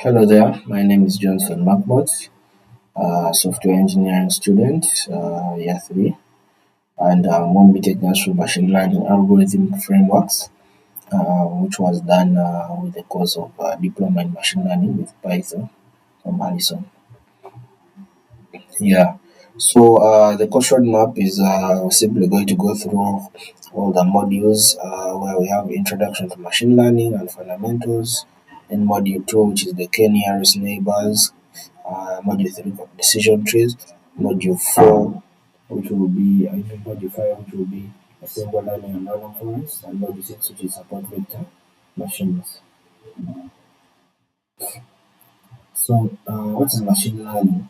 Hello there, my name is Johnson Macbot, software engineering student, year 3, and I'm going to be taking us through machine learning algorithm frameworks, which was done with the course of Diploma in Machine Learning with Python from Allison. Yeah, so the course roadmap is simply going to go through all the modules where we have introduction to machine learning and fundamentals, and module 2, which is the k-nearest neighbors, module 3 decision trees, module 4, which will be, I think module 5, which will be a single learning and random forest, and module 6, which is support vector machines. So, what is machine learning?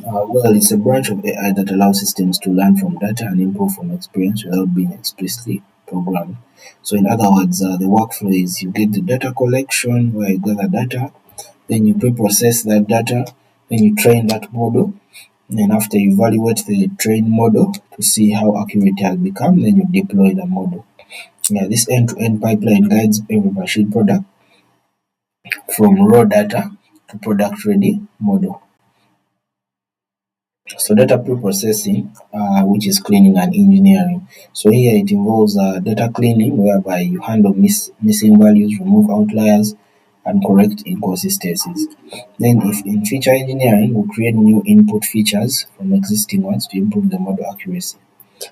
Well, it's a branch of AI that allows systems to learn from data and improve from experience without being explicitly programmed. So, in other words, the workflow is you get the data collection where you gather data, then you pre-process that data, then you train that model, and then after you evaluate the trained model to see how accurate it has become, then you deploy the model. Yeah, this end-to-end pipeline guides every machine product from raw data to product-ready model. So data pre-processing, which is cleaning and engineering. So here it involves data cleaning, whereby you handle missing values, remove outliers, and correct inconsistencies. Then if in feature engineering, we create new input features from existing ones to improve the model accuracy.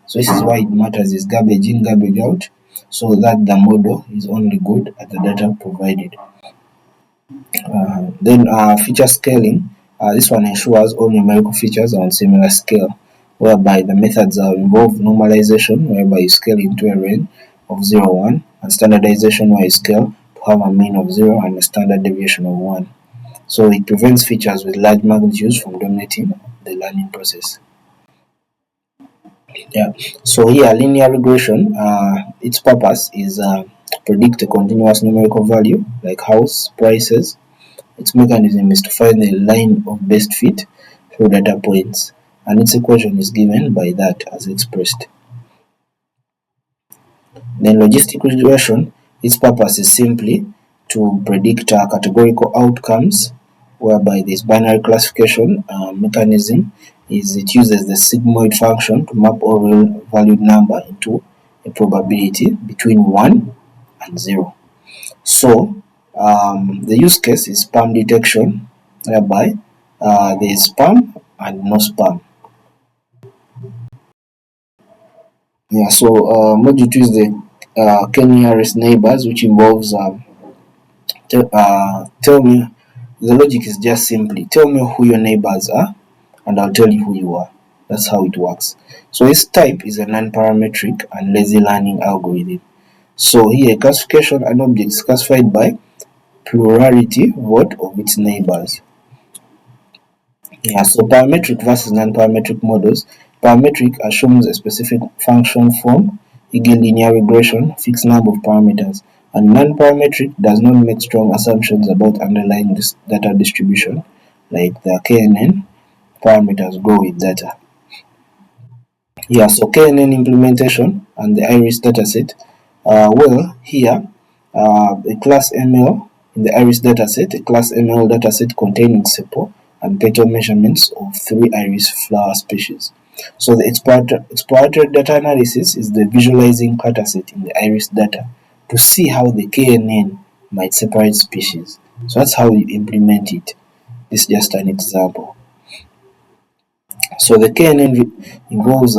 So this is why it matters is garbage in, garbage out, so that the model is only good at the data provided. Then feature scaling. This one ensures all numerical features are on similar scale, whereby the methods involve normalization, whereby you scale into a range of 0, 1, and standardization, where you scale to have a mean of 0 and a standard deviation of 1. So it prevents features with large magnitudes from dominating the learning process. Yeah. So here, linear regression, its purpose is predict a continuous numerical value like house prices. Its mechanism is to find the line of best fit through data points, and its equation is given by that as expressed. Then logistic regression, its purpose is simply to predict categorical outcomes, whereby this binary classification mechanism is it uses the sigmoid function to map all real valued number into a probability between 1 and 0. So the use case is spam detection, whereby there is spam and no spam. Yeah, so module 2 is the k-nearest neighbors, which involves tell me, the logic is just simply tell me who your neighbors are and I'll tell you who you are. That's how it works. So its type is a non-parametric and lazy learning algorithm. So here classification, an object is classified by plurality vote of its neighbors. Yeah, so parametric versus non-parametric models. Parametric assumes a specific function form, e.g. linear regression, fixed number of parameters, and non-parametric does not make strong assumptions about underlying data distribution, like the KNN parameters grow with data. Yeah, so KNN implementation and the iris dataset. Well, here, a class ML in the iris dataset, a class ML dataset containing sepal and petal measurements of 3 iris flower species. So the exploratory data analysis is the visualizing dataset in the iris data to see how the KNN might separate species. So that's how you implement it. This is just an example. So the KNN involves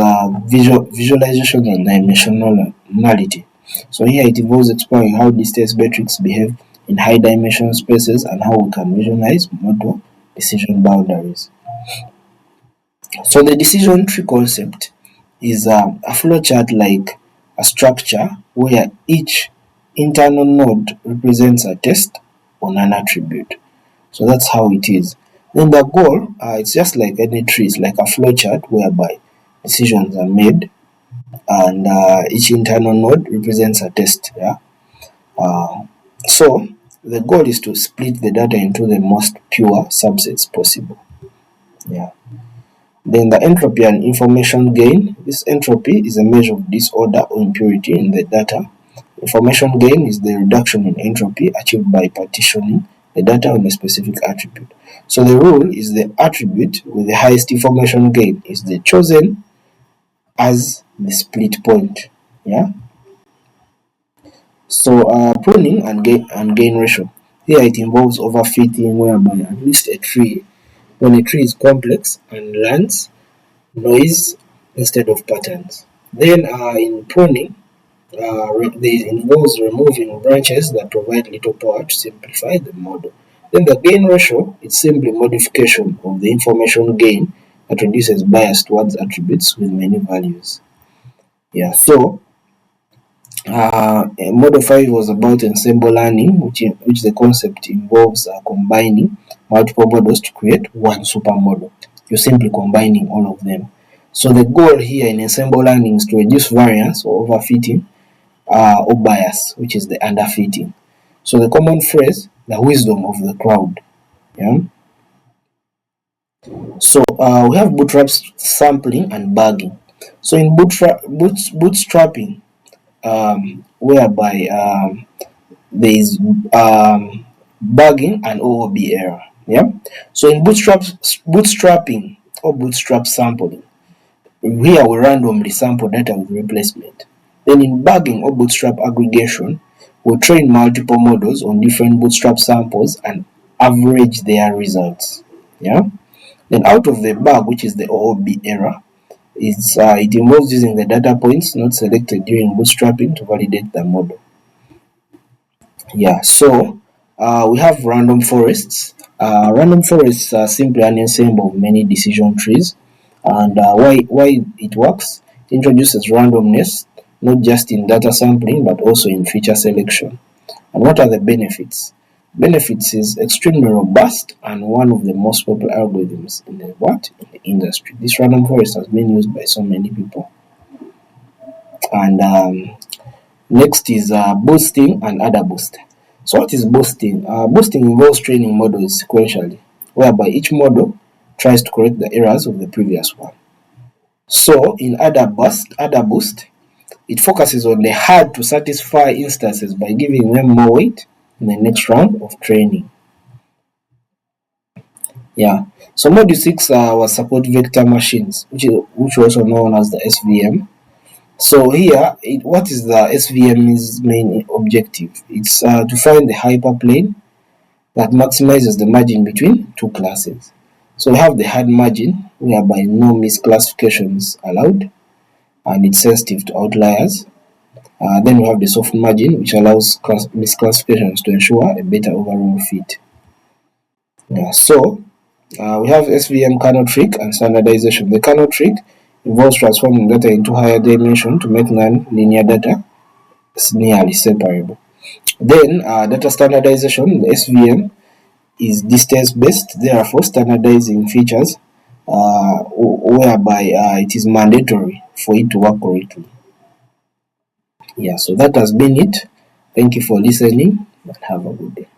visualization and dimensionality. So here it involves exploring how distance metrics behave in high dimensional spaces and how we can visualize model decision boundaries. So the decision tree concept is a flowchart like a structure where each internal node represents a test on an attribute. So that's how it is. Then the goal, it's just like any tree, it's like a flowchart whereby decisions are made and each internal node represents a test. Yeah. So the goal is to split the data into the most pure subsets possible. Yeah. Then the entropy and information gain. This entropy is a measure of disorder or impurity in the data. Information gain is the reduction in entropy achieved by partitioning the data on a specific attribute. So the rule is the attribute with the highest information gain is the chosen as the split point. Yeah. So pruning and gain ratio. Here it involves overfitting, whereby at least when a tree is complex and learns noise instead of patterns. Then in pruning, this involves removing branches that provide little power to simplify the model. Then the gain ratio is simply modification of the information gain that reduces bias towards attributes with many values. Yeah, so Model 5 was about ensemble learning, which the concept involves combining multiple models to create one supermodel. You're simply combining all of them. So the goal here in ensemble learning is to reduce variance or overfitting or bias, which is the underfitting. So the common phrase, the wisdom of the crowd. Yeah. So we have bootstrap sampling and bagging. So in bootstrapping, whereby there is bugging and OOB error. Yeah. So in bootstrapping or bootstrap sampling, here we randomly sample data with replacement. Then in bugging or bootstrap aggregation, we train multiple models on different bootstrap samples and average their results. Yeah. Then out of the bug, which is the OOB error, it involves using the data points not selected during bootstrapping to validate the model. Yeah, so we have random forests. Random forests are simply an ensemble of many decision trees, and why it works? It introduces randomness not just in data sampling but also in feature selection. And what are the benefits? Benefits is extremely robust and one of the most popular algorithms in the industry. This random forest has been used by so many people. And next is boosting and other boost. So what is boosting? Boosting involves training models sequentially, whereby each model tries to correct the errors of the previous one. So in other boost, it focuses on the hard to satisfy instances by giving them more weight in the next round of training. Yeah. So module 6 was support vector machines, which also known as the SVM. So here, what is the SVM's main objective? It's to find the hyperplane that maximizes the margin between two classes. So we have the hard margin, whereby no misclassifications allowed, and it's sensitive to outliers. Then we have the soft margin, which allows misclassifications to ensure a better overall fit. Yeah, so we have SVM kernel trick and standardization. The kernel trick involves transforming data into higher dimension to make non-linear data nearly separable. Then data standardization, the SVM, is distance based, therefore standardizing features whereby it is mandatory for it to work correctly. Yeah, so that has been it. Thank you for listening and have a good day.